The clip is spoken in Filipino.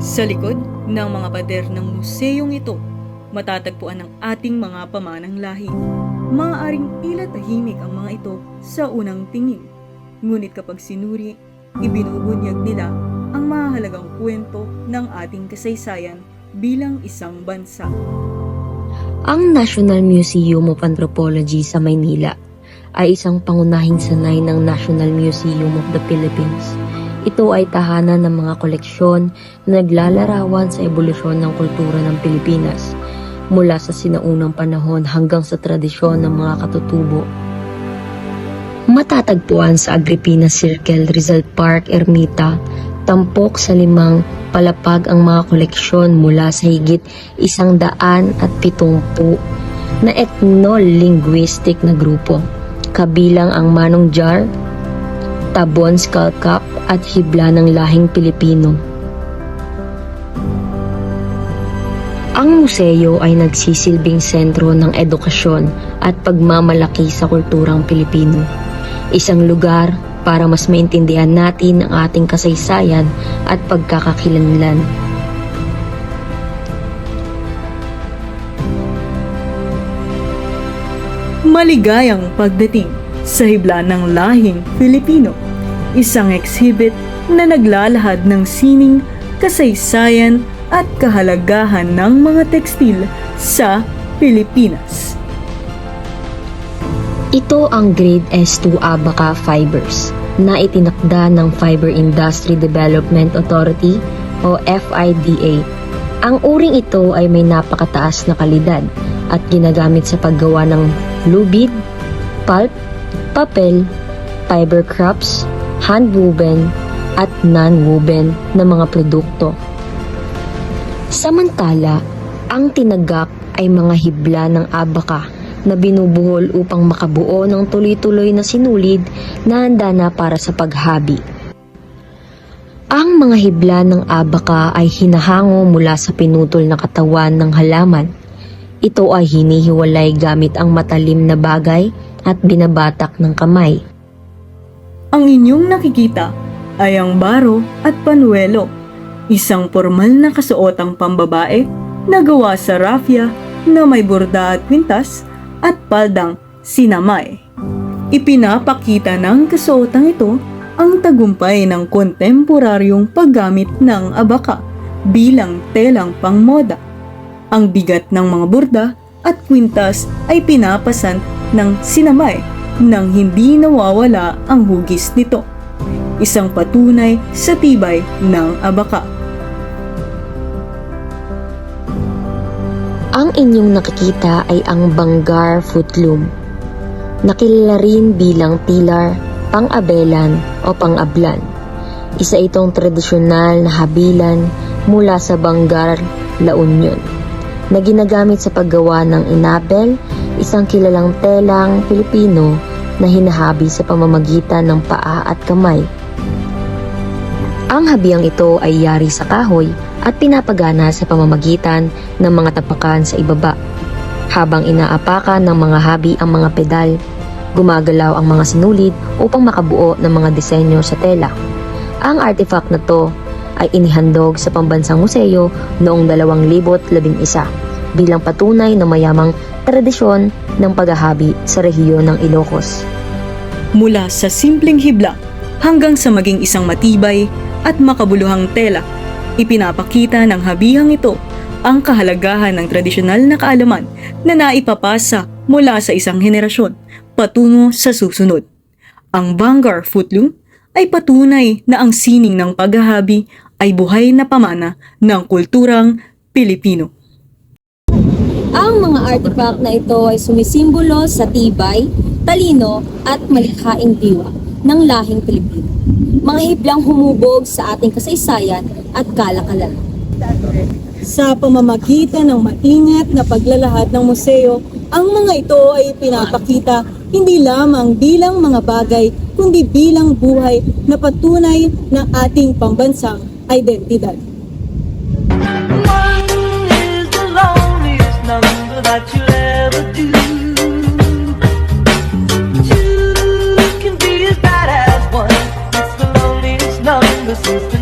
Sa likod ng mga pader ng museyong ito, matatagpuan ang ating mga pamanang lahi. Maaaring tila tahimik ang mga ito sa unang tingin. Ngunit kapag sinuri, ibinubunyag nila ang mahalagang kwento ng ating kasaysayan bilang isang bansa. Ang National Museum of Anthropology sa Maynila ay isang pangunahing sanay ng National Museum of the Philippines. Ito ay tahanan ng mga koleksyon na naglalarawan sa ebolusyon ng kultura ng Pilipinas mula sa sinaunang panahon hanggang sa tradisyon ng mga katutubo. Matatagpuan sa Agripina Circle, Rizal Park, Ermita, tampok sa 5 palapag ang mga koleksyon mula sa higit 170 na ethno-linguistic na grupo, kabilang ang Manong Jar, Tabon Skull Cap at hibla ng lahing Pilipino. Ang museo ay nagsisilbing sentro ng edukasyon at pagmamalaki sa kulturang Pilipino. Isang lugar para mas maintindihan natin ang ating kasaysayan at pagkakakilanlan. Maligayang pagdating sa hibla ng lahing Filipino, isang exhibit na naglalahad ng sining, kasaysayan at kahalagahan ng mga tekstil sa Pilipinas. Ito ang Grade S2 Abaca Fibers na itinakda ng Fiber Industry Development Authority o FIDA. Ang uring ito ay may napakataas na kalidad at ginagamit sa paggawa ng lubid, pulp, papel, fiber crops, hand-woven at non-woven na mga produkto. Samantala, ang tinagak ay mga hibla ng abaca na binubuhol upang makabuo ng tuloy-tuloy na sinulid na handa na para sa paghabi. Ang mga hibla ng abaca ay hinahango mula sa pinutol na katawan ng halaman. Ito ay hinihiwalay gamit ang matalim na bagay at binabatak ng kamay. Ang inyong nakikita ay ang baro at panuelo, isang formal na kasuotang pambabae na gawa sa raffia na may borda at kwintas at paldang sinamay. Ipinapakita ng kasuotang ito ang tagumpay ng kontemporaryong paggamit ng abaca bilang telang pangmoda. Ang bigat ng mga borda at kwintas ay pinapasan ng sinamay nang hindi nawawala ang hugis nito. Isang patunay sa tibay ng abaca. Ang inyong nakikita ay ang Bangar Footloom, nakilala rin bilang tilar, pang-abelan o pang-ablan. Isa itong tradisyonal na habilan mula sa Bangar, La Union, na ginagamit sa paggawa ng inabel, isang kilalang telang Pilipino na hinahabi sa pamamagitan ng paa at kamay. Ang habiyang ito ay yari sa kahoy at pinapagana sa pamamagitan ng mga tapakan sa ibaba. Habang inaapakan ng mga habi ang mga pedal, gumagalaw ang mga sinulid upang makabuo ng mga disenyo sa tela. Ang artifact na to ay inihandog sa Pambansang Museo noong 2011 bilang patunay ng mayamang tradisyon ng paghahabi sa rehiyon ng Ilocos. Mula sa simpleng hibla hanggang sa maging isang matibay at makabuluhang tela, ipinapakita ng habihang ito ang kahalagahan ng tradisyonal na kaalaman na naipapasa mula sa isang henerasyon patungo sa susunod. Ang Bangar Footloom ay patunay na ang sining ng paghahabi ay buhay na pamana ng kulturang Pilipino. Ang mga artifact na ito ay sumisimbolo sa tibay, talino at malikhaing diwa ng lahing Pilipino. Mga hiblang humubog sa ating kasaysayan at kalakalan. Sa pamamagitan ng maingat na paglalahad ng museo, ang mga ito ay pinapakita hindi lamang bilang mga bagay, kundi bilang buhay na patunay ng ating pambansang identidad. One is the loneliest number that you'll ever do. Two can be as bad as one. It's the loneliest number since the